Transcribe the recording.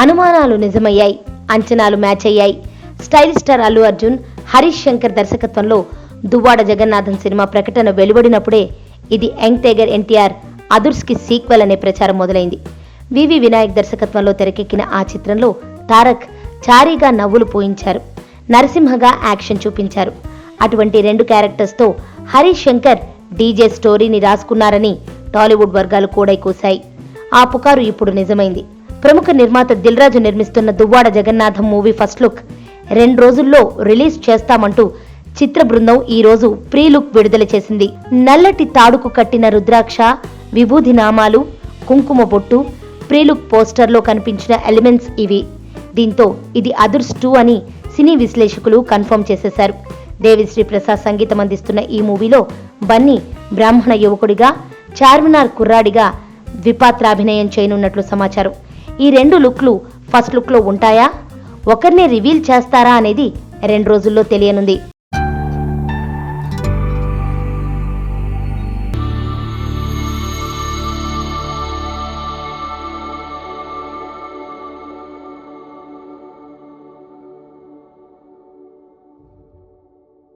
అనుమానాలు నిజమయ్యాయి, అంచనాలు మ్యాచ్ అయ్యాయి. స్టైల్ స్టార్ అల్లు అర్జున్, హరీష్ శంకర్ దర్శకత్వంలో దువ్వాడ జగన్నాథం సినిమా ప్రకటన వెలువడినప్పుడే ఇది యంగ్ టైగర్ ఎన్టీఆర్ అదుర్స్కి సీక్వెల్ అనే ప్రచారం మొదలైంది. వివి వినాయక్ దర్శకత్వంలో తెరకెక్కిన ఆ చిత్రంలో తారక్ చారీగా నవ్వులు పోయించారు, నరసింహగా యాక్షన్ చూపించారు. అటువంటి 2 క్యారెక్టర్స్తో హరీష్ శంకర్ డీజే స్టోరీని రాసుకున్నారని టాలీవుడ్ వర్గాలు కూడా కూశాయి. ఆ పుకారు ఇప్పుడు నిజమైంది. ప్రముఖ నిర్మాత దిల్ రాజు నిర్మిస్తున్న Duvvada Jagannatham movie first look 2 రోజుల్లో రిలీజ్ చేస్తామంటూ చిత్ర బృందం ఈ రోజు ప్రీ లుక్ విడుదల చేసింది. నల్లటి తాడుకు కట్టిన రుద్రాక్ష, విభూది నామాలు, కుంకుమ బొట్టు ప్రీ లుక్ పోస్టర్లో కనిపించిన ఎలిమెంట్స్ ఇవి. దీంతో ఇది అదుర్స్ 2 అని సినీ విశ్లేషకులు కన్ఫర్మ్ చేసేశారు. దేవిశ్రీ ప్రసాద్ సంగీతం అందిస్తున్న ఈ మూవీలో బన్నీ బ్రాహ్మణ యువకుడిగా, చార్మినార్ కుర్రాడిగా ద్విపాత్రాభినయం చేయనున్నట్లు సమాచారం. ఈ 2 లుక్లు ఫస్ట్ లుక్లో ఉంటాయా, ఒకరినే రివీల్ చేస్తారా అనేది 2 రోజుల్లో తెలియనుంది.